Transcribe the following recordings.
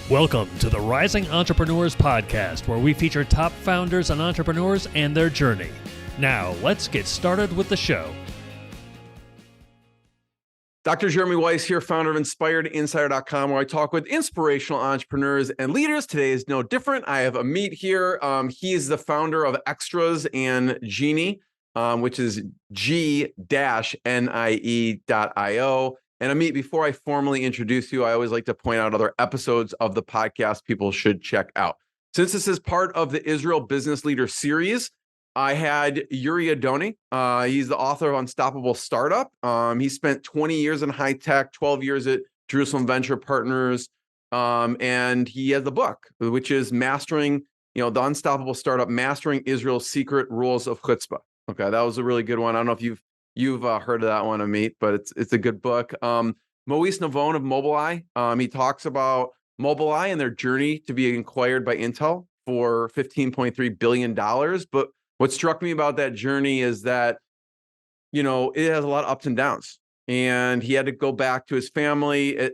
Welcome to the Rising Entrepreneurs Podcast, where we feature top founders and entrepreneurs and their journey. Now, let's get started with the show. Dr. Jeremy Weiss here, founder of InspiredInsider.com, where I talk with inspirational entrepreneurs and leaders. Today is no different. I have Amit here. He is the founder of Xtras and g-nie, which is g-nie.io. And Amit, before I formally introduce you, I always like to point out other episodes of the podcast people should check out. Since this is part of the Israel Business Leader series, I had Yuri Adoni. He's the author of Unstoppable Startup. He spent 20 years in high tech, 12 years at Jerusalem Venture Partners. And he has the book, which is Mastering, the Unstoppable Startup, Mastering Israel's Secret Rules of Chutzpah. Okay, that was a really good one. I don't know if you've heard of that one, Amit, but it's a good book. Maurice Navon of Mobileye, he talks about Mobileye and their journey to being acquired by Intel for $15.3 billion. But what struck me about that journey is that, it has a lot of ups and downs. And he had to go back to his family at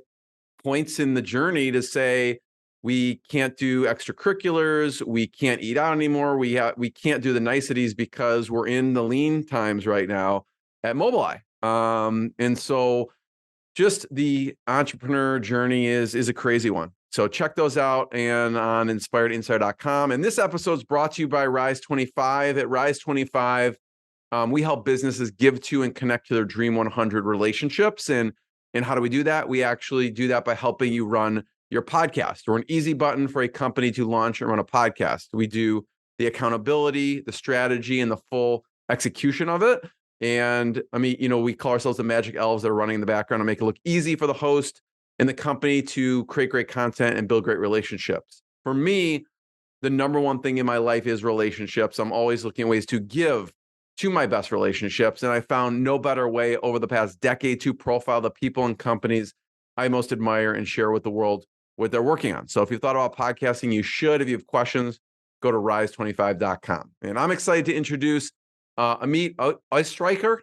points in the journey to say, we can't do extracurriculars, we can't eat out anymore, we can't do the niceties because we're in the lean times right now at Mobileye. And so just the entrepreneur journey is a crazy one. So check those out and on InspiredInsider.com. And this episode is brought to you by Rise 25. At Rise 25, we help businesses give to and connect to their Dream 100 relationships. And how do we do that? We actually do that by helping you run your podcast. We're an easy button for a company to launch and run a podcast. We do the accountability, the strategy, and the full execution of it. And we call ourselves the magic elves that are running in the background to make it look easy for the host and the company to create great content and build great relationships. For me, the number one thing in my life is relationships. I'm always looking at ways to give to my best relationships. And I found no better way over the past decade to profile the people and companies I most admire and share with the world what they're working on. So if you've thought about podcasting, you should. If you have questions, go to rise25.com. And I'm excited to introduce Amit Oestreicher,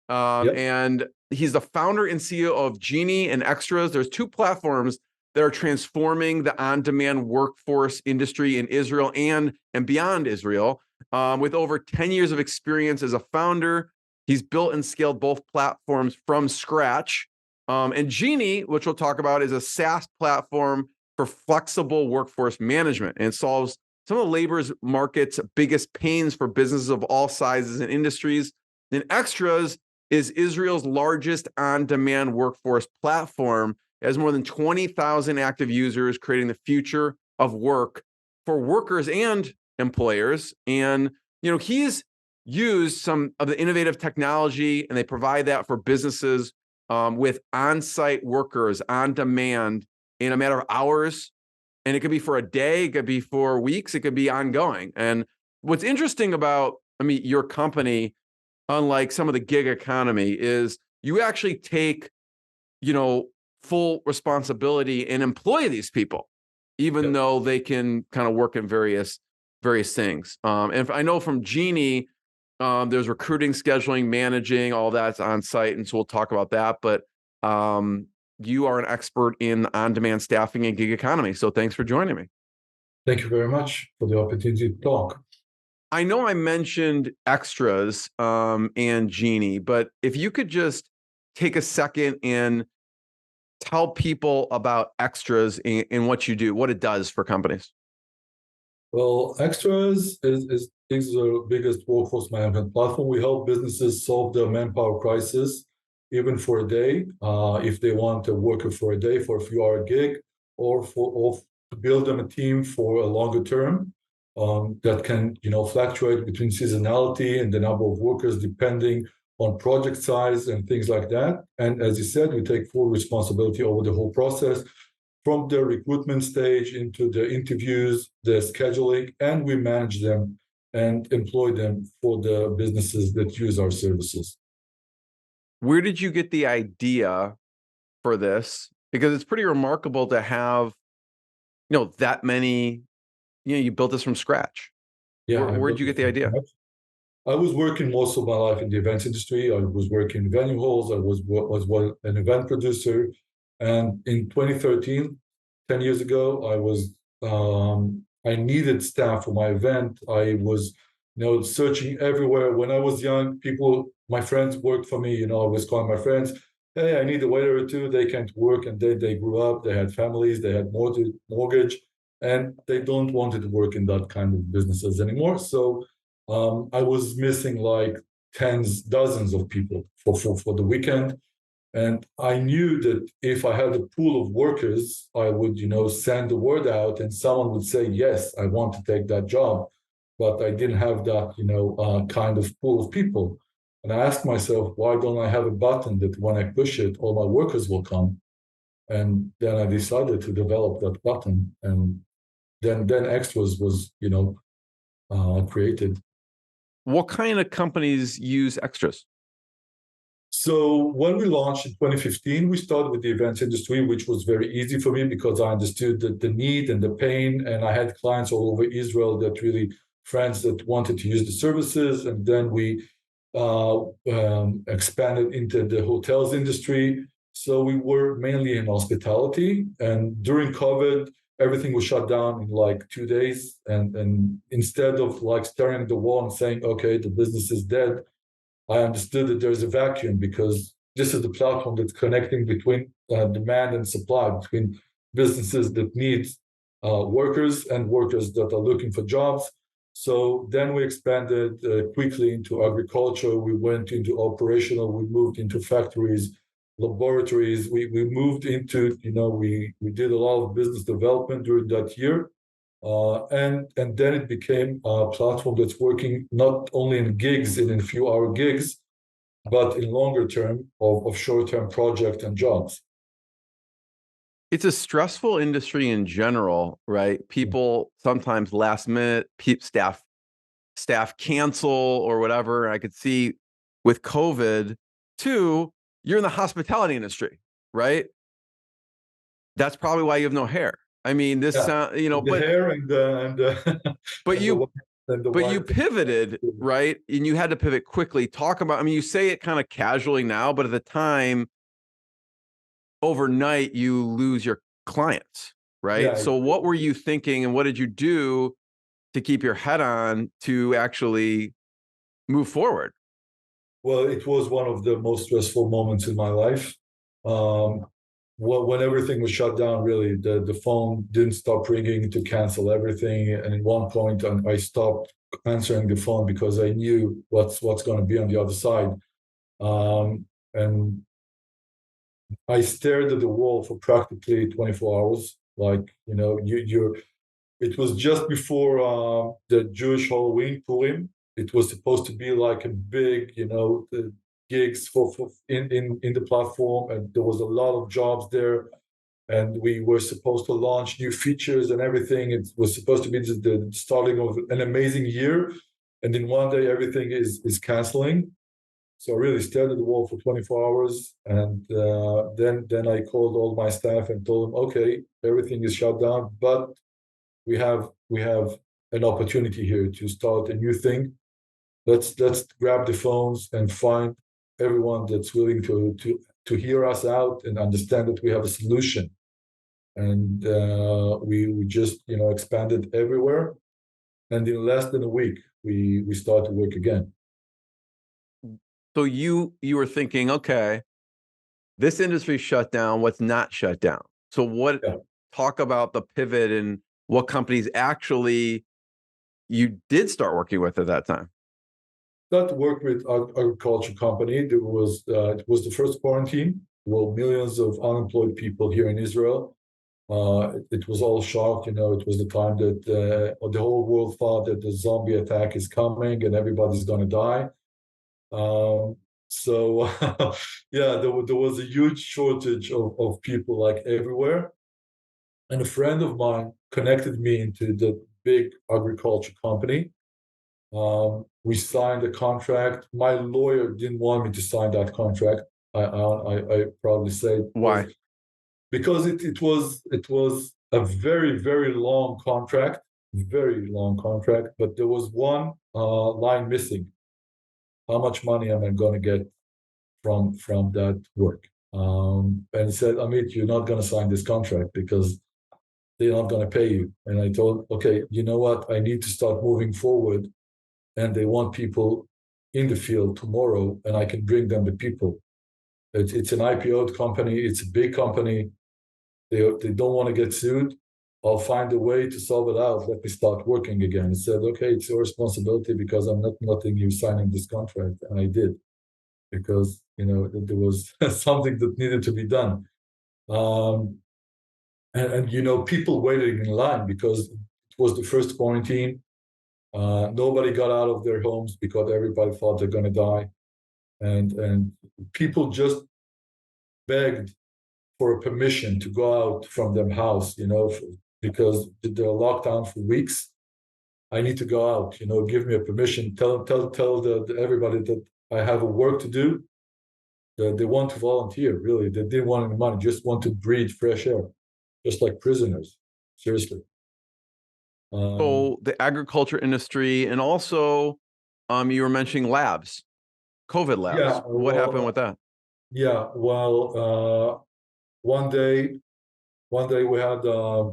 and he's the founder and CEO of g-nie and Xtras. There's two platforms that are transforming the on-demand workforce industry in Israel and beyond Israel. With over 10 years of experience as a founder, he's built and scaled both platforms from scratch. And g-nie, which we'll talk about, is a SaaS platform for flexible workforce management, and it solves some of the labor's market's biggest pains for businesses of all sizes and industries. And Xtras is Israel's largest on-demand workforce platform. It has more than 20,000 active users, creating the future of work for workers and employers. And, he's used some of the innovative technology, and they provide that for businesses with on-site workers on demand in a matter of hours. And it could be for a day, it could be for weeks, it could be ongoing. And what's interesting about, your company, unlike some of the gig economy, is you actually take, full responsibility and employ these people, even though they can kind of work in various things. And I know from g-nie, there's recruiting, scheduling, managing, all that's on site. And so we'll talk about that. But you are an expert in on-demand staffing and gig economy. So thanks for joining me. Thank you very much for the opportunity to talk. I know I mentioned Xtras and g-nie, but if you could just take a second and tell people about Xtras and what you do, what it does for companies. Well, Xtras is the biggest workforce management platform. We help businesses solve their manpower crisis, even for a day, if they want a worker for a day, for a few-hour gig, or to build them a team for a longer term that can, fluctuate between seasonality and the number of workers depending on project size and things like that. And as you said, we take full responsibility over the whole process, from the recruitment stage into the interviews, the scheduling, and we manage them and employ them for the businesses that use our services. Where did you get the idea for this? Because it's pretty remarkable to have, that many, you built this from scratch. Yeah. Where'd you get the idea? I was working most of my life in the events industry. I was working in venue halls. I was an event producer. And in 2013, 10 years ago. I needed staff for my event. I was, searching everywhere. When I was young, my friends worked for me. I was calling my friends, hey, I need a waiter or two. They can't work. And then they grew up, they had families, they had mortgage, and they don't wanted to work in that kind of businesses anymore. So I was missing like dozens of people for the weekend. And I knew that if I had a pool of workers, I would, send the word out and someone would say, yes, I want to take that job. But I didn't have that, kind of pool of people. And I asked myself, why don't I have a button that when I push it, all my workers will come? And then I decided to develop that button. And then Xtras was, created. What kind of companies use Xtras? So when we launched in 2015, we started with the events industry, which was very easy for me because I understood the need and the pain. And I had clients all over Israel friends that wanted to use the services. And then we expanded into the hotels industry. So we were mainly in hospitality. And during COVID, everything was shut down in like 2 days. And instead of like staring at the wall and saying, okay, the business is dead, I understood that there's a vacuum because this is the platform that's connecting between demand and supply, between businesses that need workers and workers that are looking for jobs. So then we expanded quickly into agriculture. We went into operational. We moved into factories, laboratories. We moved into, we did a lot of business development during that year. And then it became a platform that's working not only in gigs and in few-hour gigs, but in longer term of short-term project and jobs. It's a stressful industry in general, right? People sometimes last minute staff cancel or whatever. I could see with COVID too, you're in the hospitality industry, right? That's probably why you have no hair. I mean, this sound, the hair and but you pivoted, right? And you had to pivot quickly. Talk about, you say it kind of casually now, but at the time, overnight, you lose your clients, right? Yeah. So what were you thinking and what did you do to keep your head on to actually move forward? Well, it was one of the most stressful moments in my life. When everything was shut down, really, the phone didn't stop ringing to cancel everything. And at one point, I stopped answering the phone because I knew what's going to be on the other side. And I stared at the wall for practically 24 hours. Like, it was just before the Jewish Halloween Purim. It was supposed to be like a big, gigs for in the platform, and there was a lot of jobs there, and we were supposed to launch new features and everything. It was supposed to be the starting of an amazing year, and in one day everything is canceling. So I really stared at the wall for 24 hours, and then I called all my staff and told them, okay, everything is shut down, but we have an opportunity here to start a new thing. Let's grab the phones and find everyone that's willing to hear us out and understand that we have a solution. And we just expanded everywhere, and in less than a week we started to work again. So you were thinking, okay, this industry shut down, what's not shut down? So talk about the pivot and what companies actually you did start working with at that time. That worked with agriculture company. It was the first quarantine. Well, millions of unemployed people here in Israel. It was all shocked. It was the time that the whole world thought that the zombie attack is coming and everybody's going to die. So there was a huge shortage of people like everywhere. And a friend of mine connected me into the big agriculture company. We signed a contract. My lawyer didn't want me to sign that contract. I probably say why? Because it was a very, very long contract, but there was one line missing. How much money am I going to get from that work? And he said, Amit, you're not going to sign this contract because they're not going to pay you. And I told, okay, you know what? I need to start moving forward. And they want people in the field tomorrow, and I can bring them the people. It's an IPO company. It's a big company. They don't want to get sued. I'll find a way to solve it out. Let me start working again. I said, okay, it's your responsibility because I'm not letting you signing this contract. And I did, because there was something that needed to be done. And people waited in line because it was the first quarantine. Nobody got out of their homes because everybody thought they're going to die. And people just begged for a permission to go out from their house, because they're locked down for weeks. I need to go out, give me a permission. Tell everybody that I have a work to do. They want to volunteer, really. They didn't want any money, just want to breathe fresh air, just like prisoners, seriously. So the agriculture industry, and also you were mentioning labs, COVID labs. Yeah, what happened with that? Yeah, well, one day we had a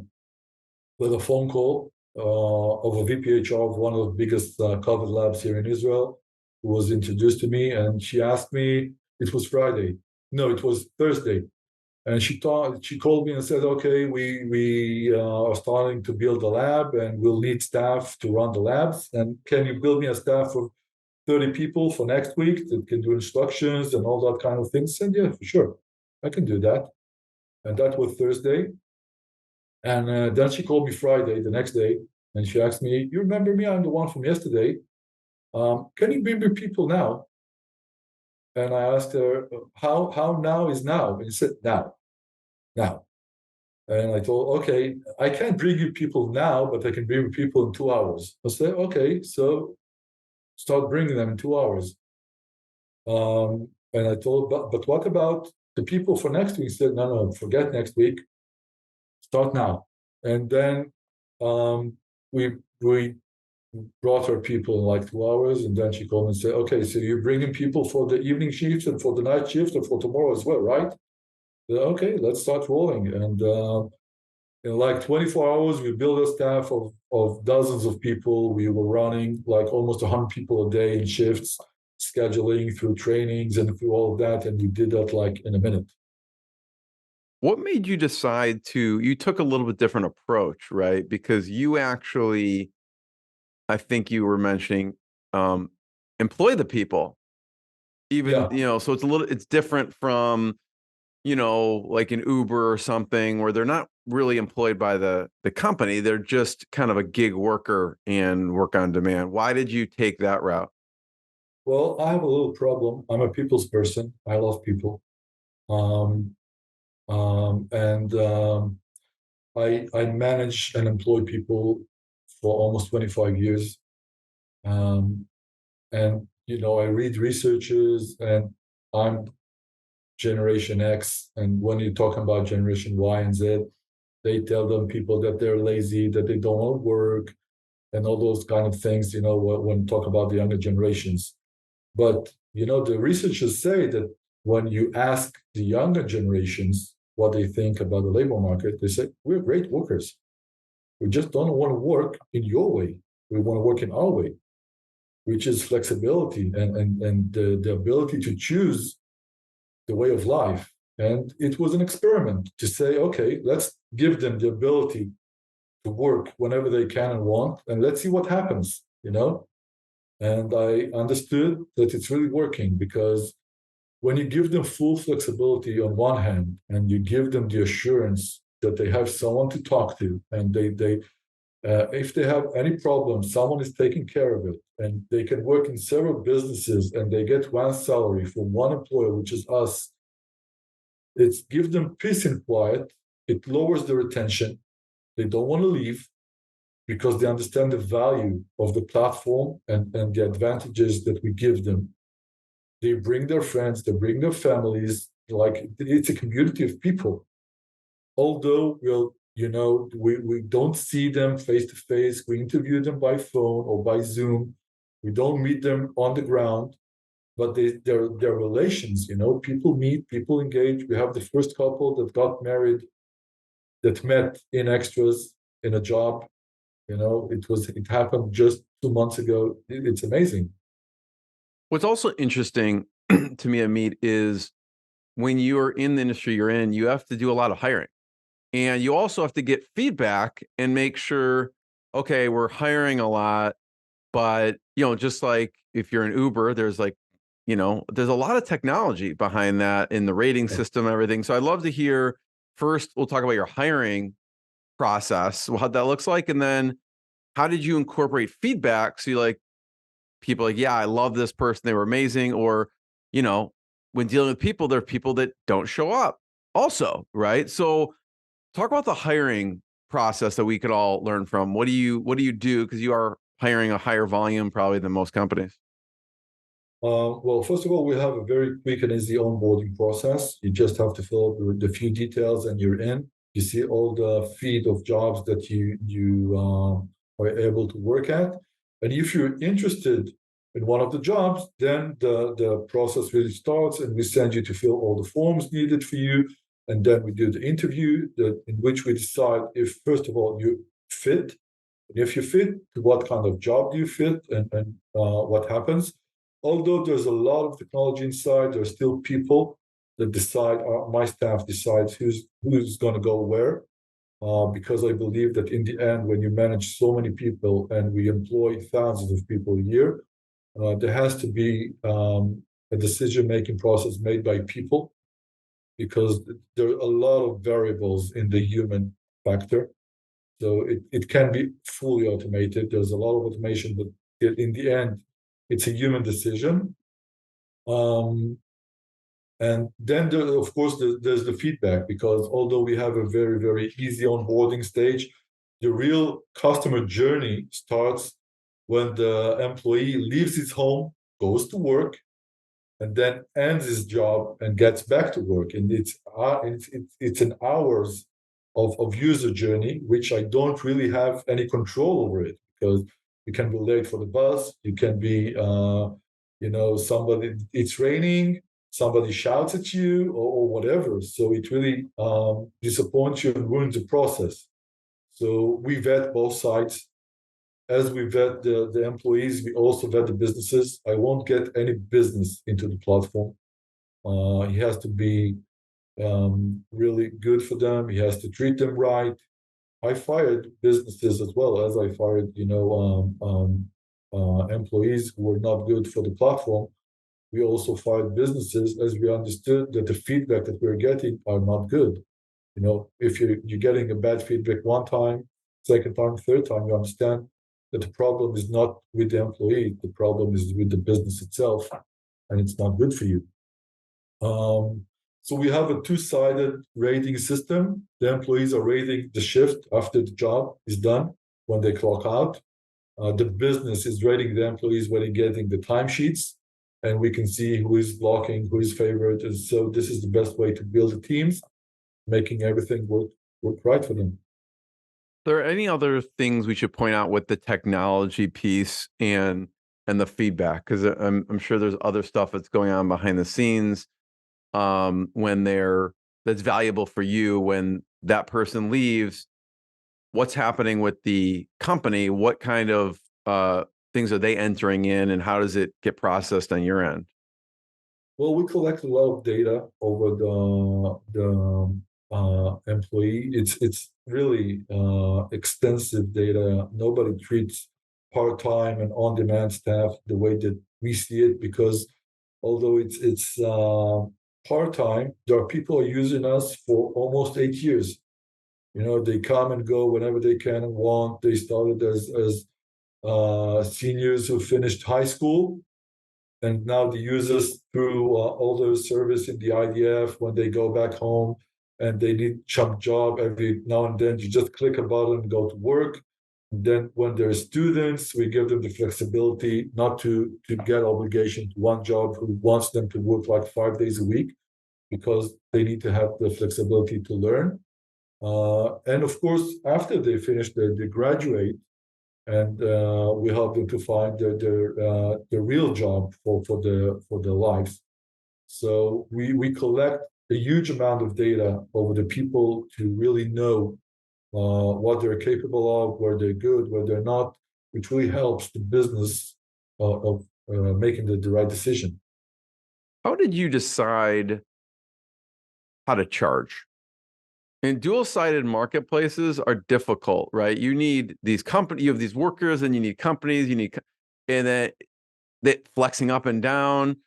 phone call of a VPHR of one of the biggest COVID labs here in Israel, who was introduced to me, and she asked me, it was Friday. No, it was Thursday. And she called me and said, okay, we are starting to build a lab and we'll need staff to run the labs. And can you build me a staff of 30 people for next week that can do instructions and all that kind of things? And yeah, for sure, I can do that. And that was Thursday. And then she called me Friday, the next day, and she asked me, you remember me? I'm the one from yesterday. Can you bring me people now? And I asked her, how now is now? And she said, now. And I told, okay, I can't bring you people now, but I can bring you people in 2 hours. I said, okay, so start bringing them in 2 hours. And I told, but what about the people for next week? He said, no, forget next week. Start now. And then we brought her people in like 2 hours, and then she called and said, okay, so you're bringing people for the evening shifts and for the night shift and for tomorrow as well, right? Said, okay, let's start rolling. And in like 24 hours, we built a staff of dozens of people. We were running like almost 100 people a day in shifts, scheduling through trainings and through all of that. And we did that like in a minute. What made you decide you took a little bit different approach, right? Because you actually, I think you were mentioning, employ the people, even, so it's different from, like an Uber or something where they're not really employed by the company. They're just kind of a gig worker and work on demand. Why did you take that route? Well, I have a little problem. I'm a people's person. I love people. I manage and employ people for almost 25 years. And, I read researches, and I'm Generation X. And when you're talking about Generation Y and Z, they tell them people that they're lazy, that they don't want to work, and all those kind of things, when talk about the younger generations. But, the researchers say that when you ask the younger generations what they think about the labor market, they say, we're great workers. We just don't want to work in your way. We want to work in our way, which is flexibility and the ability to choose the way of life. And it was an experiment to say, okay, let's give them the ability to work whenever they can and want, and let's see what happens, And I understood that it's really working, because when you give them full flexibility on one hand, and you give them the assurance that they have someone to talk to, and if they have any problem, someone is taking care of it, and they can work in several businesses, and they get one salary from one employer, which is us. It gives them peace and quiet. It lowers their retention. They don't want to leave because they understand the value of the platform and the advantages that we give them. They bring their friends, they bring their families, like it's a community of people. Although we don't see them face to face, we interview them by phone or by Zoom. We don't meet them on the ground, but they're relations, people meet, people engage. We have the first couple that got married that met in Xtras in a job. It happened just 2 months ago. It's amazing. What's also interesting to me, Amit, is when you're in the industry you're in, you have to do a lot of hiring. And you also have to get feedback and make sure, okay, we're hiring a lot, but just like if you're an Uber, there's there's a lot of technology behind that in the rating system and everything. So I'd love to hear first, we'll talk about your hiring process, what that looks like, and then how did you incorporate feedback? So you people yeah, I love this person, they were amazing, or when dealing with people, there are people that don't show up also, right? So talk about the hiring process that we could all learn from. What do you do? Because you are hiring a higher volume probably than most companies. Well, first of all, we have a very quick and easy onboarding process. You just have to fill out the few details and you're in. You see all the feed of jobs that you are able to work at. And if you're interested in one of the jobs, then the process really starts and we send you to fill all the forms needed for you. And then we do the interview in which we decide if, first of all, you fit. And if you fit, to what kind of job do you fit and what happens. Although there's a lot of technology inside, there's still people that decide, my staff decides who's going to go where. Because I believe that in the end, when you manage so many people and we employ thousands of people a year, there has to be a decision-making process made by people because there are a lot of variables in the human factor. So it can be fully automated. There's a lot of automation, but in the end, it's a human decision. And then, of course, there's the feedback, because although we have a very, very easy onboarding stage, the real customer journey starts when the employee leaves his home, goes to work, and then ends his job and gets back to work. And it's an hours of user journey, which I don't really have any control over it, because you can be late for the bus, you can be, it's raining, somebody shouts at you or whatever. So it really disappoints you and ruins the process. So we vet both sides. As we vet the employees, we also vet the businesses. I won't get any business into the platform. He has to be really good for them. He has to treat them right. I fired businesses as well as I fired, employees who were not good for the platform. We also fired businesses as we understood that the feedback that we're getting are not good. If you're getting a bad feedback one time, second time, third time, you understand that the problem is not with the employee, the problem is with the business itself, and it's not good for you. So we have a two-sided rating system. The employees are rating the shift after the job is done when they clock out. The business is rating the employees when they're getting the timesheets, and we can see who is blocking, who is favored. And so this is the best way to build the teams, making everything work right for them. Are there any other things we should point out with the technology piece and the feedback? Because I'm sure there's other stuff that's going on behind the scenes that's valuable for you when that person leaves. What's happening with the company? What kind of things are they entering in, and how does it get processed on your end? Well, we collect a lot of data over the employee. It's really extensive data. Nobody treats part-time and on-demand staff the way that we see it, because although it's part-time, there are people using us for almost 8 years. They come and go whenever they can and want. They started as seniors who finished high school, and now they use us through all the service in the IDF when they go back home and they need some job. Every now and then you just click a button and go to work. And then when they're students, we give them the flexibility not to get obligation to one job who wants them to work like 5 days a week, because they need to have the flexibility to learn. And of course, after they finish, they graduate, and we help them to find their real job for their lives. So we collect a huge amount of data over the people to really know what they're capable of, where they're good, where they're not, which really helps the business of making the right decision. How did you decide how to charge? And dual-sided marketplaces are difficult, right? You need these companies, you have these workers, and you need companies, and then that flexing up and down.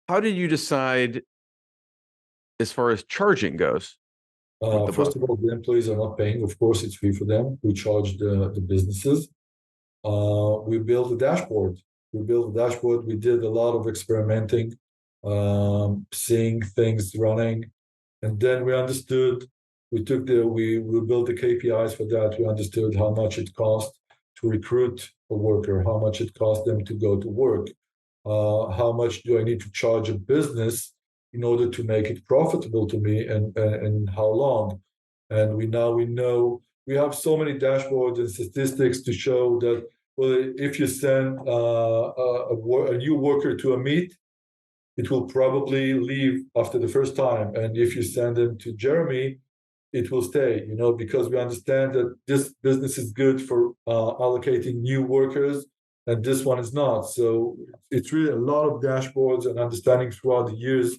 How did you decide as far as charging goes with the First of all, the employees are not paying. Of course, it's free for them. We charge the businesses. We built a dashboard. We did a lot of experimenting, seeing things running, and then we understood. We built the KPIs for that. We understood how much it cost to recruit a worker, how much it cost them to go to work, how much do I need to charge a business in order to make it profitable to me, and how long. And we know we have so many dashboards and statistics to show that, well, if you send a new worker to a meet, it will probably leave after the first time. And if you send them to Jeremy, it will stay, because we understand that this business is good for allocating new workers, and this one is not. So it's really a lot of dashboards and understanding throughout the years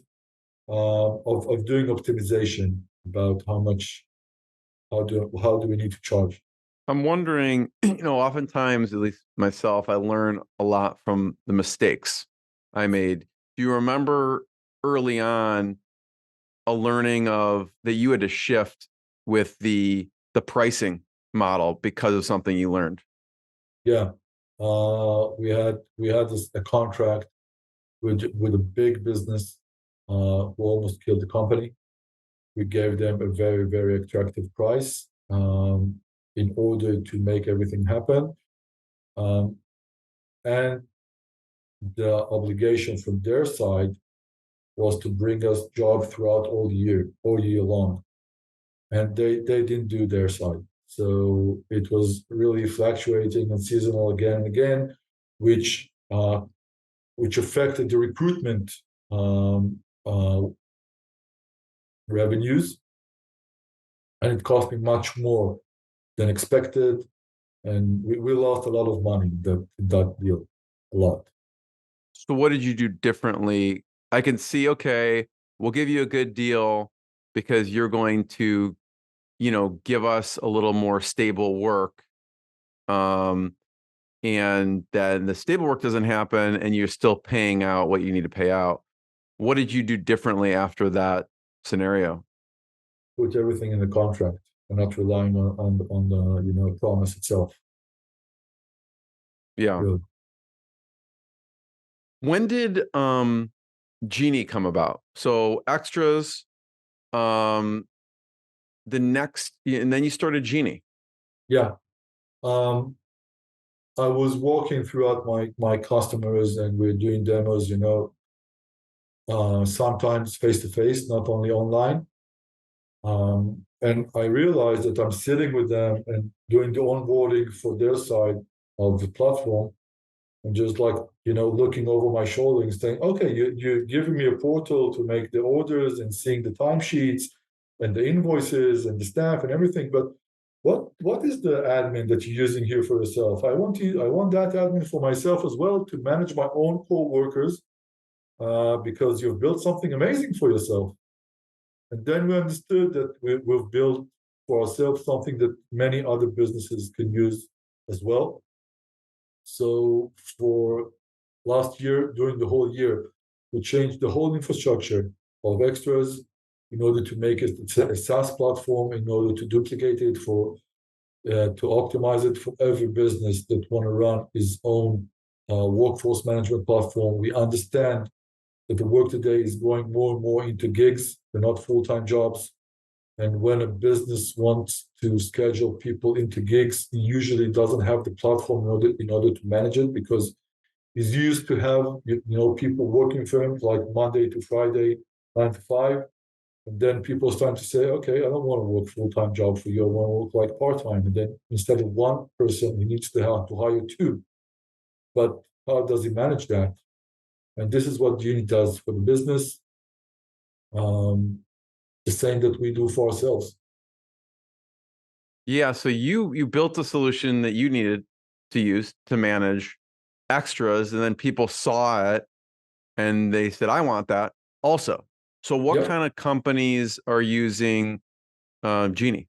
of doing optimization about how do we need to charge. I'm wondering, oftentimes, at least myself, I learn a lot from the mistakes I made. Do you remember early on a learning of that you had to shift with the pricing model because of something you learned? Yeah, we had a contract with a big business who almost killed the company. We gave them a very, very attractive price in order to make everything happen. And the obligation from their side was to bring us job throughout all year long. And they didn't do their side. So it was really fluctuating and seasonal again and again, which affected the recruitment revenues, and it cost me much more than expected, and we lost a lot of money in that deal, a lot. So what did you do differently? I can see, okay, we'll give you a good deal because you're going to, give us a little more stable work. And then the stable work doesn't happen and you're still paying out what you need to pay out. What did you do differently after that scenario? Put everything in the contract and not relying on the promise itself. Yeah. Really. When did g-nie come about? So Xtras, and then you started g-nie. Yeah. I was walking throughout my customers, and we're doing demos, sometimes face to face, not only online. And I realized that I'm sitting with them and doing the onboarding for their side of the platform, and just looking over my shoulder and saying, okay, you're giving me a portal to make the orders and seeing the timesheets and the invoices and the staff and everything, but what is the admin that you're using here for yourself? I want that admin for myself as well, to manage my own co-workers, because you've built something amazing for yourself. And then we understood that we've built for ourselves something that many other businesses can use as well. So for last year, during the whole year, we changed the whole infrastructure of Xtras in order to make it a SaaS platform, in order to duplicate it to optimize it for every business that want to run its own workforce management platform. We understand that the work today is going more and more into gigs. They're not full-time jobs. And when a business wants to schedule people into gigs, it usually doesn't have the platform in order to manage it, because he's used to have people working for him like Monday to Friday, 9 to 5. And then people start to say, okay, I don't want to work full-time job for you. I want to work like part-time. And then instead of one person, he needs to have to hire two. But how does he manage that? And this is what g-nie does for the business. the same that we do for ourselves. Yeah, so you built a solution that you needed to use to manage extras, and then people saw it and they said, "I want that also." So, what Yep. kind of companies are using g-nie?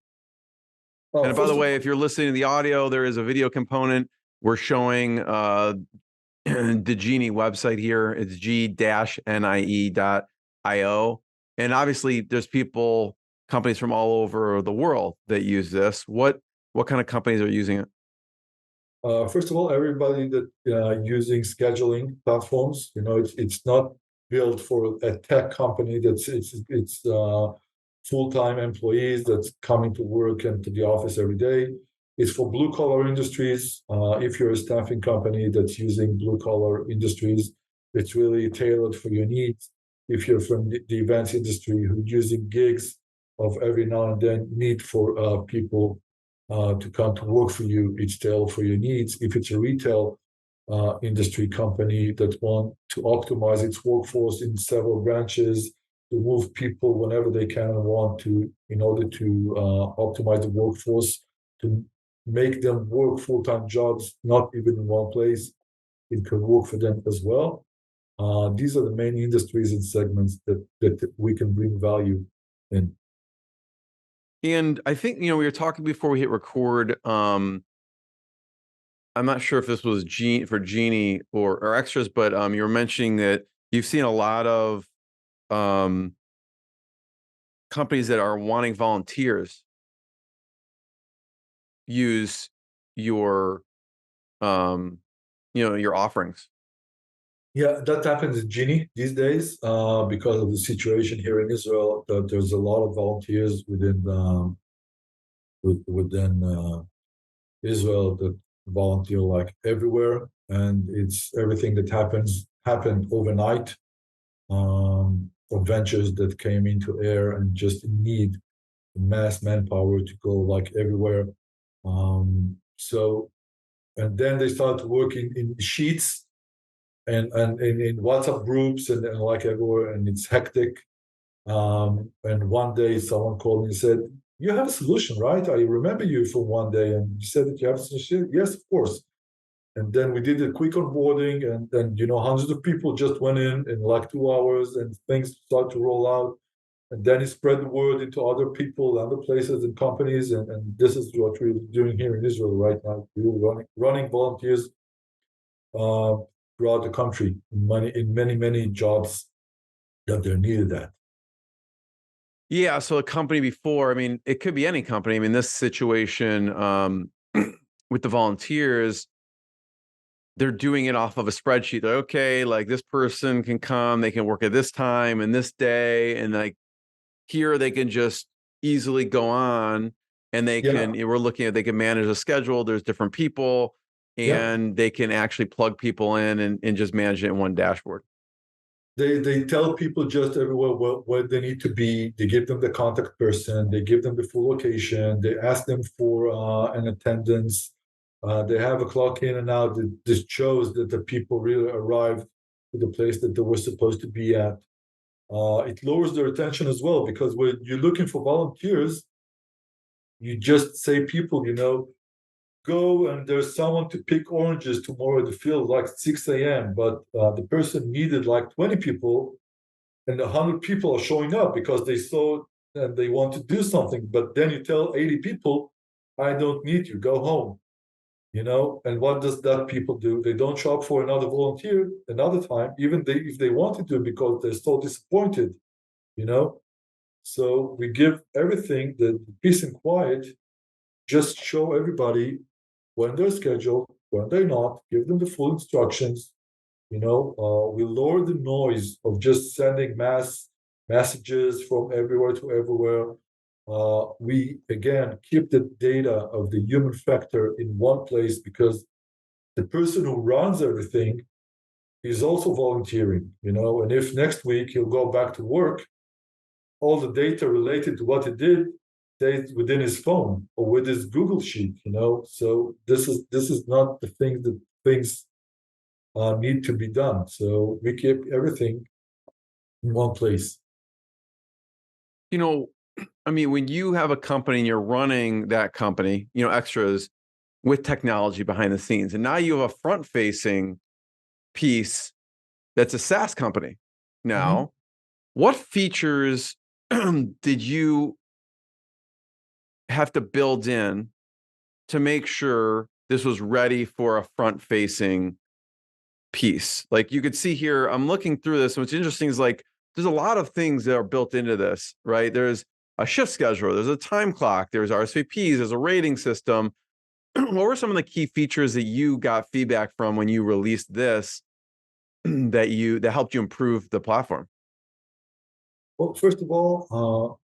And by First the of way, if you're listening to the audio, there is a video component. We're showing the g-nie website here. It's g-nie.io, and obviously, there's companies from all over the world that use this. What kind of companies are using it? First of all, everybody that using scheduling platforms, it's not built for a tech company. It's full-time employees that's coming to work and to the office every day. It's for blue-collar industries. If you're a staffing company that's using blue-collar industries, it's really tailored for your needs. If you're from the events industry who's using gigs of every now and then need for people to come to work for you, it's tailored for your needs. If it's a retail industry company that want to optimize its workforce in several branches, to move people whenever they can and want to, in order to optimize the workforce, to make them work full-time jobs, not even in one place, it can work for them as well. These are the main industries and segments that we can bring value in. And I think, we were talking before we hit record. I'm not sure if this was for g-nie or extras, but you were mentioning that you've seen a lot of companies that are wanting volunteers use your your offerings. Yeah, that happens in g-nie these days because of the situation here in Israel. There's a lot of volunteers within Israel that volunteer like everywhere, and it's everything that happened overnight. Adventures that came into air and just need mass manpower to go like everywhere. So, and then they start working in sheets and in WhatsApp groups and like everywhere, and it's hectic. And one day someone called me and said, "You have a solution, right? I remember you from one day, and you said that you have a solution." Yes, of course. And then we did a quick onboarding, and then hundreds of people just went in like 2 hours, and things started to roll out. And then it spread the word into other people, other places, and companies. And this is what we're doing here in Israel right now. We're running volunteers uh, throughout the country in many jobs that they're needed at. Yeah, so a company before, I mean, it could be any company. I mean, this situation with the volunteers, they're doing it off of a spreadsheet. They're okay, like this person can come, they can work at this time and this day, and like here they can just easily go on and they can, we're looking at, they can manage a schedule. There's different people and they can actually plug people in and just manage it in one dashboard. They tell people just everywhere where they need to be. They give them the contact person. They give them the full location. They ask them for an attendance. They have a clock in and out that shows that the people really arrived to the place that they were supposed to be at. It lowers their attention as well, because when you're looking for volunteers, you just say people, go and there's someone to pick oranges tomorrow at the field like 6 a.m. But the person needed like 20 people, and 100 people are showing up because they saw and they want to do something. But then you tell 80 people, I don't need you, go home. And what does that people do? They don't show up for another volunteer another time, even if they wanted to, because they're so disappointed. So we give everything, the peace and quiet, just show everybody when they're scheduled, when they're not, give them the full instructions. We lower the noise of just sending mass messages from everywhere to everywhere. We again keep the data of the human factor in one place, because the person who runs everything is also volunteering, and if next week he'll go back to work, all the data related to what he did stays within his phone or with his Google sheet, So this is not the thing that things need to be done. So we keep everything in one place. You know, I mean, when you have a company and you're running that company, Xtras with technology behind the scenes, and now you have a front-facing piece that's a SaaS company. Mhm. Now, what features did you have to build in to make sure this was ready for a front-facing piece? Like you could see here, I'm looking through this, and what's interesting is like there's a lot of things that are built into this, right? There's a shift scheduler, there's a time clock, there's RSVPs, there's a rating system. What were some of the key features that you got feedback from when you released this that helped you improve the platform? Well, first of all,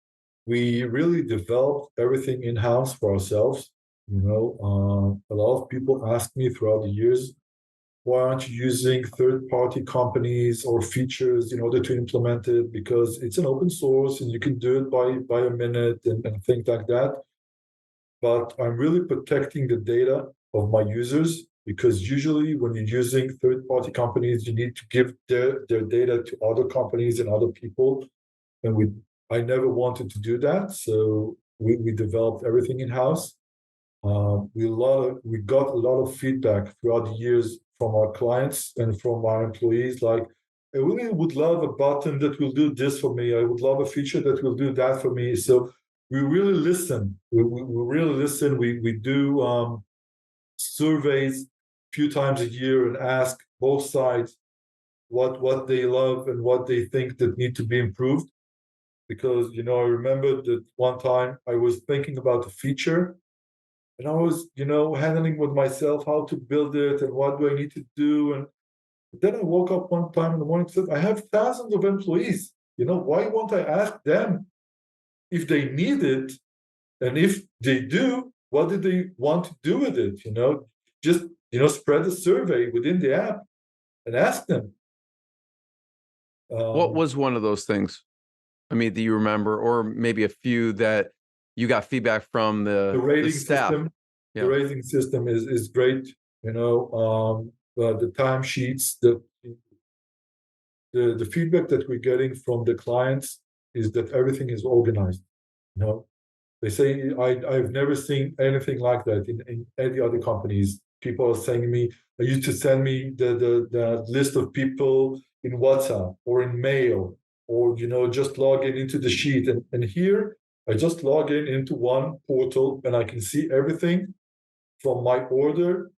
we really developed everything in-house for ourselves. A lot of people ask me throughout the years, why aren't you using third-party companies or features in order to implement it? Because it's an open source and you can do it by a minute and things like that. But I'm really protecting the data of my users because usually when you're using third-party companies, you need to give their data to other companies and other people. And I never wanted to do that. So we developed everything in-house. We got a lot of feedback throughout the years from our clients and from our employees. Like, I really would love a button that will do this for me. I would love a feature that will do that for me. So we really listen. We really listen. We do surveys a few times a year and ask both sides what they love and what they think that need to be improved. Because I remember that one time I was thinking about a feature and I was, handling with myself how to build it and what do I need to do. And then I woke up one time in the morning and said, I have thousands of employees. Why won't I ask them if they need it? And if they do, what do they want to do with it? Just, spread a survey within the app and ask them. What Um, was one of those things? I mean, do you remember, or maybe a few that you got feedback from the the rating staff? system, the Yeah. rating system is great. The timesheets, the feedback that we're getting from the clients is that everything is organized. You know, they say I've never seen anything like that in any other companies. People are saying to me, I used to send me the list of people in WhatsApp or in mail, or just log in into the sheet. And here I just log in into one portal and I can see everything from my order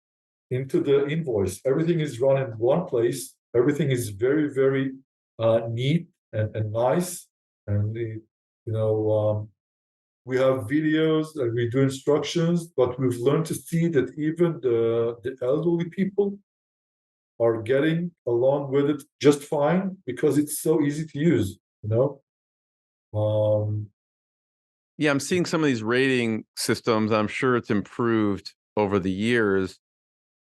into the invoice. Everything is run in one place. Everything is very, very neat and nice. And we have videos and we do instructions, but we've learned to see that even the elderly people are getting along with it just fine because it's so easy to use. Um, Yeah, I'm seeing some of these rating systems. I'm sure it's improved over the years,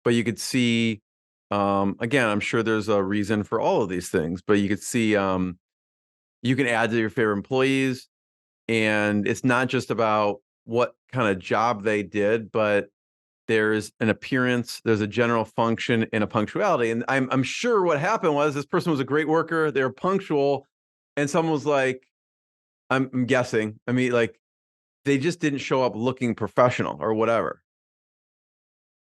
but you could see, again, I'm sure there's a reason for all of these things, but you could see, you can add to your favorite employees, and it's not just about what kind of job they did, but there's an appearance, there's a general function, and a punctuality. And I'm sure what happened was this person was a great worker, they were punctual, and someone was like, I'm guessing, I mean, like, they just didn't show up looking professional or whatever.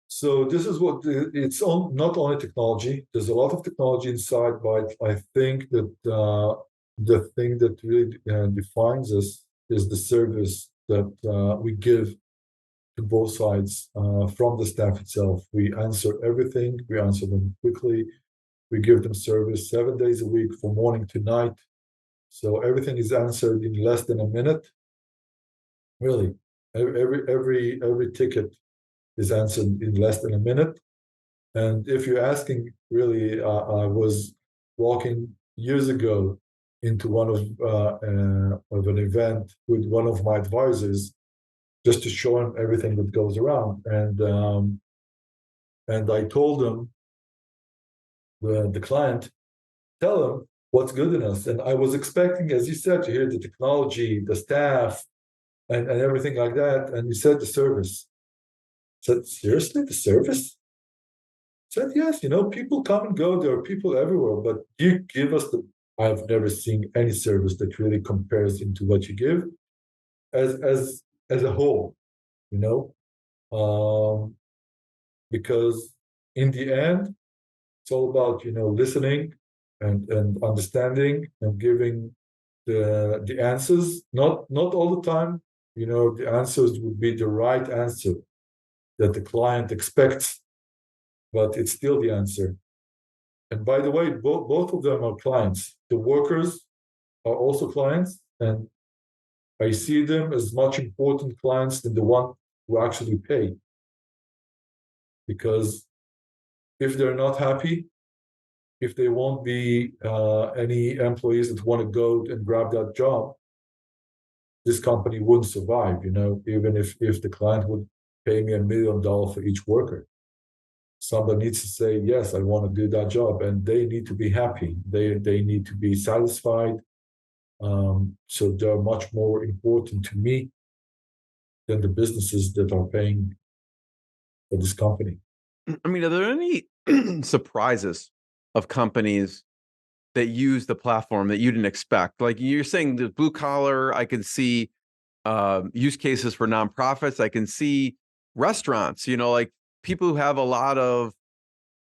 So this is what it's on. Not only technology. There's a lot of technology inside, but I think that the thing that really defines us is the service that we give to both sides from the staff itself. We answer everything. We answer them quickly. We give them service 7 days a week from morning to night. So everything is answered in less than a minute. Really, every ticket is answered in less than a minute. And if you're asking, really, I was walking years ago into one of an event with one of my advisors, just to show him everything that goes around. And I told him, the client, tell him what's good in us. And I was expecting, as you said, to hear the technology, the staff, and everything like that. And he said the service. I said, seriously, the service? Said, yes, people come and go. There are people everywhere, but you give us the I've never seen any service that really compares into what you give as a whole, you know, because in the end, it's all about, you know, listening and understanding and giving the answers. Not all the time, you know, the answers would be the right answer that the client expects, but it's still the answer. And by the way, both of them are clients. The workers are also clients, and I see them as much important clients than the one who actually pay. Because if they're not happy, if they won't be any employees that want to go and grab that job, this company wouldn't survive, you know, even if the client would pay me $1 million for each worker. Somebody needs to say, yes, I want to do that job, and they need to be happy. They need to be satisfied. So they're much more important to me than the businesses that are paying for this company. I mean, are there any surprises of companies that use the platform that you didn't expect? Like you're saying, the blue collar, I can see use cases for nonprofits. I can see restaurants, you know, like people who have a lot of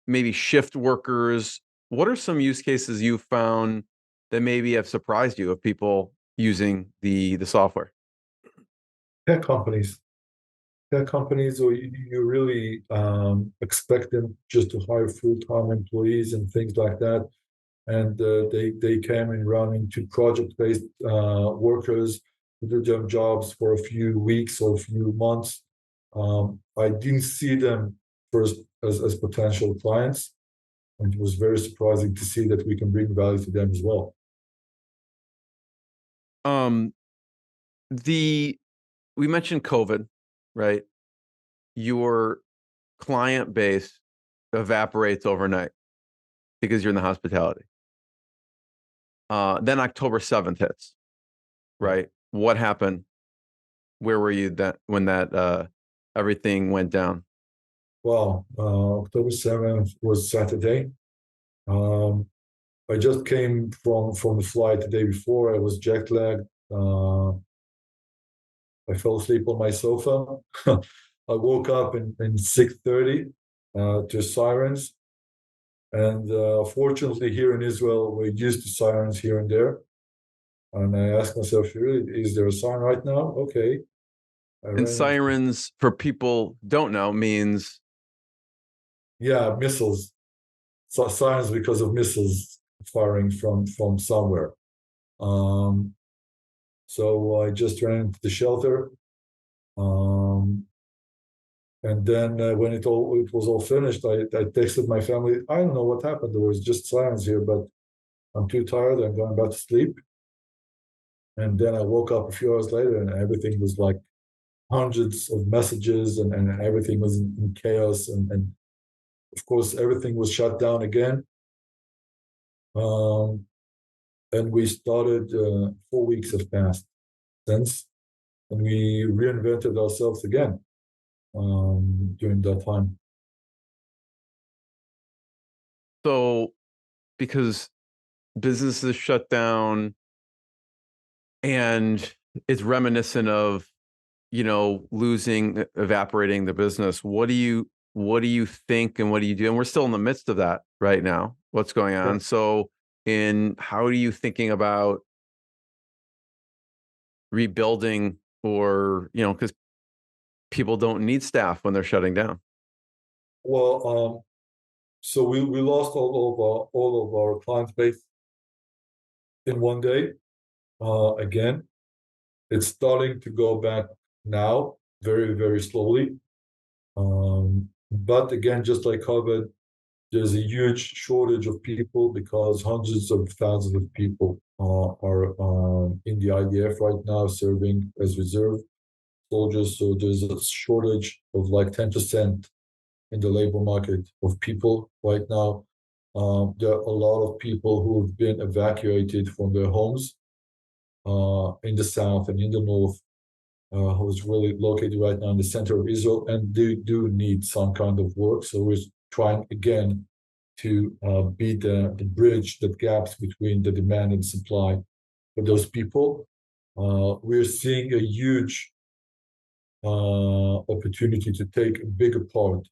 maybe shift workers. What are some use cases you found that maybe have surprised you of people using the software? Tech companies. Or you really expect them just to hire full-time employees and things like that. And they came and run into project-based workers who do their jobs for a few weeks or a few months. I didn't see them first as potential clients, and it was very surprising to see that we can bring value to them as well. We mentioned COVID, right? Your client base evaporates overnight because you're in the hospitality. Then October 7th hits, right? What happened? Where were you when that everything went down? Well, October 7th was Saturday. I just came from the flight the day before. I was jet lagged. I fell asleep on my sofa. I woke up in 6:30 to sirens. And fortunately, here in Israel, we're used to sirens here and there. And I asked myself, really, is there a siren right now? Okay. And sirens, for people don't know, means? Yeah, missiles. So sirens because of missiles firing from somewhere. So I just ran into the shelter. And then when it was all finished, I texted my family. I don't know what happened. There was just silence here, but I'm too tired. I'm going back to sleep. And then I woke up a few hours later, and everything was like hundreds of messages, and everything was in chaos. And of course, everything was shut down again. And we started 4 weeks have passed since, and we reinvented ourselves again during that time. So, because businesses shut down, and it's reminiscent of, you know, evaporating the business. What do you think, and what do you do? And we're still in the midst of that right now. What's going on? Sure. So, how are you thinking about rebuilding, or, you know, because people don't need staff when they're shutting down? Well, so we lost all of our client base in one day. Again, it's starting to go back now, very, very slowly. But again, just like COVID, there's a huge shortage of people because hundreds of thousands of people are in the IDF right now serving as reserve soldiers. So there's a shortage of like 10% in the labor market of people right now. There are a lot of people who have been evacuated from their homes in the south and in the north, who's really located right now in the center of Israel, and they do need some kind of work. So we're trying again to be the bridge that gaps between the demand and supply for those people. We're seeing a huge opportunity to take a bigger part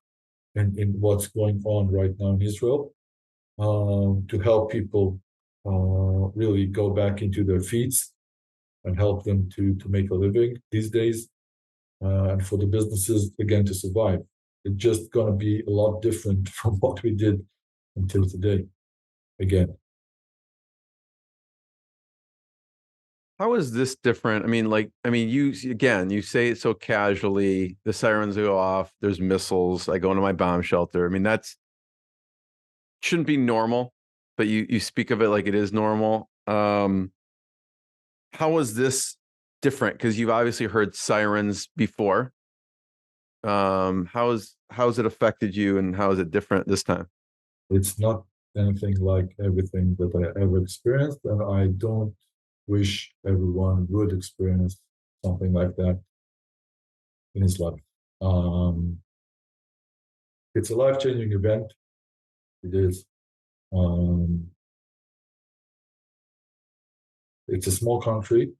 in what's going on right now in Israel, to help people really go back into their feet and help them to make a living these days, and for the businesses again to survive. It's just going to be a lot different from what we did until today again. How is this different? You say it so casually, the sirens go off, there's missiles, I go into my bomb shelter. I mean, that's shouldn't be normal, but you speak of it like it is normal. How is this different? Because you've obviously heard sirens before. How's it affected you, and how is it different this time? It's not anything like everything that I ever experienced, and I don't wish everyone would experience something like that in his life. It's a life-changing event. It is. It's a small country,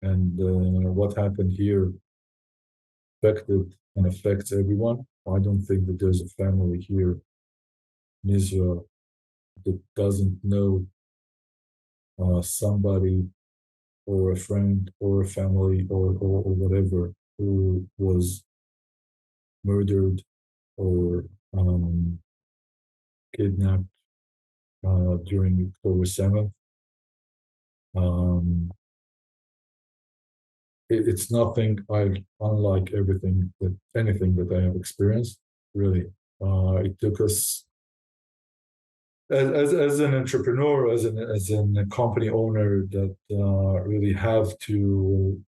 and what happened here affected and affects everyone. I don't think that there's a family here in Israel that doesn't know somebody or a friend or a family or whatever who was murdered or kidnapped during October 7th. It's nothing unlike anything that I have experienced. Really, it took us as an entrepreneur, as a company owner, that really have to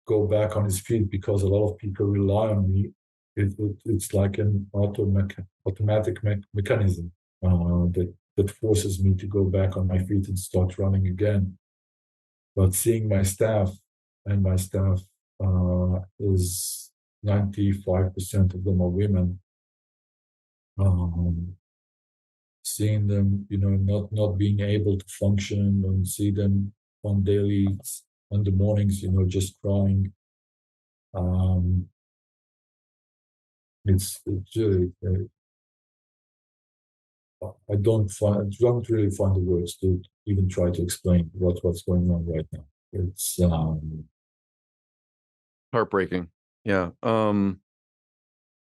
go back on his feet, because a lot of people rely on me. It's like an automatic mechanism that forces me to go back on my feet and start running again. But seeing my staff, and my staff is 95% of them are women, seeing them, not being able to function, and see them on the mornings, just crying. It's really, I don't really find the words to even try to explain what's going on right now. It's Heartbreaking. Yeah. How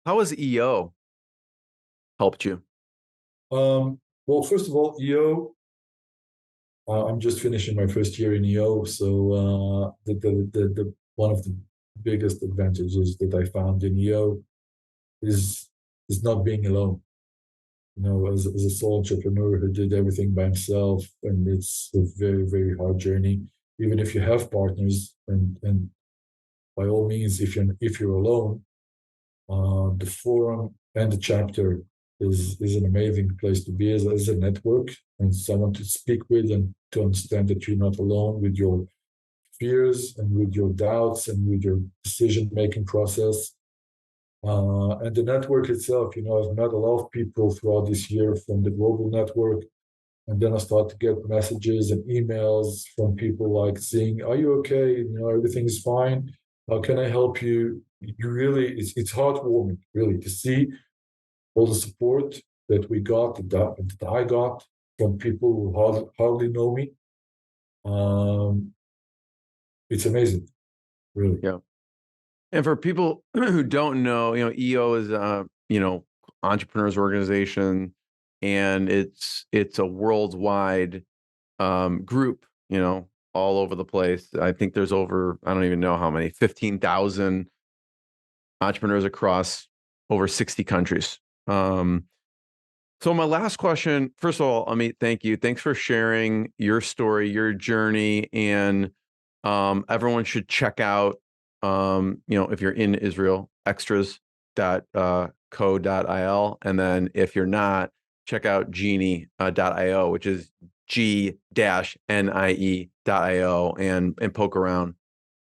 has EO helped you? Well, first of all, EO, I'm just finishing my first year in EO, so the one of the biggest advantages that I found in EO is not being alone. As a sole entrepreneur who did everything by himself, and it's a very, very hard journey. Even if you have partners, and by all means, if you're alone, the forum and the chapter is an amazing place to be as a network, and someone to speak with, and to understand that you're not alone with your fears and with your doubts and with your decision-making process. And the network itself, I've met a lot of people throughout this year from the global network, and then I start to get messages and emails from people like saying, "Are you okay? Everything's fine. How can I help you?" You really, it's heartwarming, really, to see all the support that we got, that I got from people who hardly know me. It's amazing, really. Yeah. And for people who don't know, EO is entrepreneurs organization, and it's a worldwide group, all over the place. I think there's over, I don't even know how many, 15,000 entrepreneurs across over 60 countries. So my last question, first of all, Amit, thank you. Thanks for sharing your story, your journey, and everyone should check out, if you're in Israel, xtras.co.il. And then if you're not, check out g-nie.io, which is g-nie.io, and poke around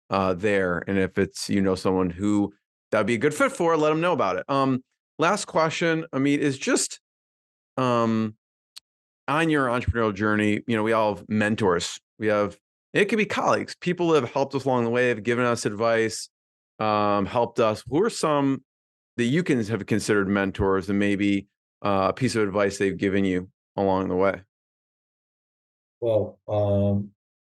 there. And if it's, someone who that'd be a good fit for, let them know about it. Last question, Amit, is just, on your entrepreneurial journey, we all have mentors. It could be colleagues, people that have helped us along the way, have given us advice, helped us. Who are some that you can have considered mentors and maybe a piece of advice they've given you along the way? Well,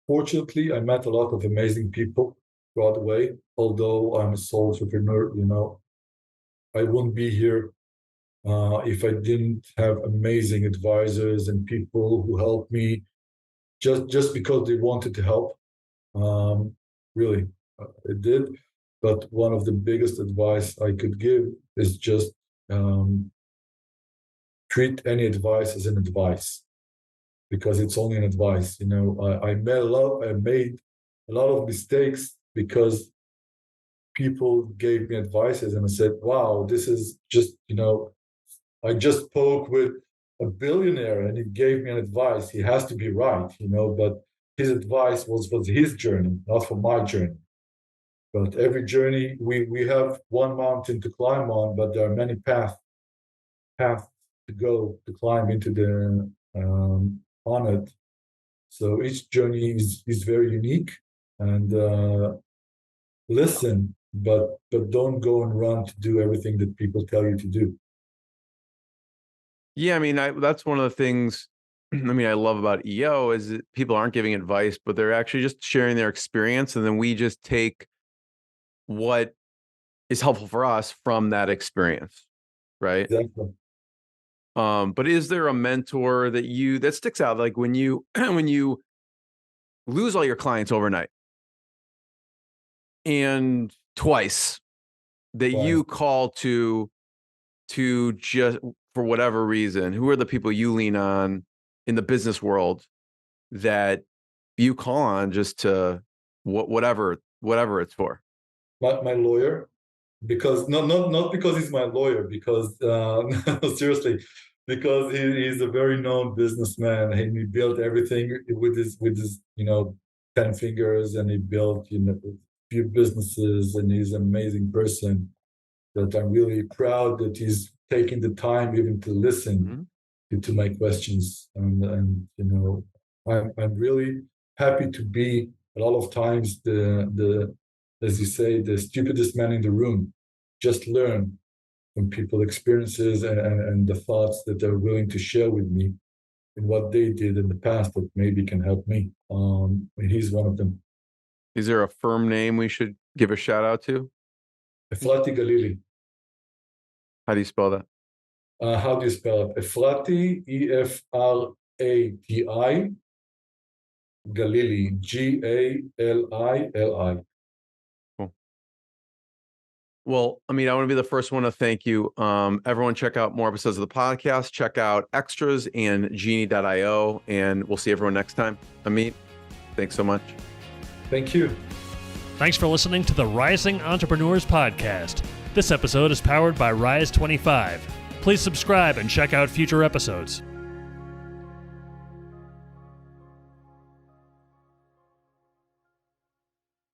fortunately, I met a lot of amazing people throughout the way. Although I'm a sole entrepreneur, I wouldn't be here if I didn't have amazing advisors and people who helped me just because they wanted to help. Really, it did. But one of the biggest advice I could give is just treat any advice as an advice, because it's only an advice. I made a lot of mistakes because people gave me advices, and I said, "Wow, this is just I just spoke with a billionaire, and he gave me an advice. He has to be right, But his advice was his journey, not for my journey. But every journey, we have one mountain to climb on, but there are many paths to go to climb into the on it. So each journey is very unique, and listen, but don't go and run to do everything that people tell you to do. Yeah, that's one of the things I love about EO is that people aren't giving advice, but they're actually just sharing their experience, and then we just take what is helpful for us from that experience, right? Exactly. But is there a mentor that sticks out, like when you when you lose all your clients overnight and twice that Right. you call to just for whatever reason? Who are the people you lean on in the business world that you call on just to whatever it's for? My lawyer, because not because he's my lawyer, because seriously, because he's a very known businessman, and he built everything with his 10 fingers, and he built a few businesses, and he's an amazing person that I'm really proud that he's taking the time even to listen to my questions, and I'm really happy to be a lot of times the as you say, the stupidest man in the room. Just learn from people's experiences and the thoughts that they're willing to share with me and what they did in the past that maybe can help me. He's one of them. Is there a firm name we should give a shout out to? Efrati Galili. How do you spell that? How do you spell it? Efrati, Efrati, Galili, Galili. Cool. Well, I want to be the first one to thank you. Everyone check out more episodes of the podcast. Check out Xtras and g-nie.io, and we'll see everyone next time. Amit, thanks so much. Thank you. Thanks for listening to the Rising Entrepreneurs Podcast. This episode is powered by Rise 25. Please subscribe and check out future episodes.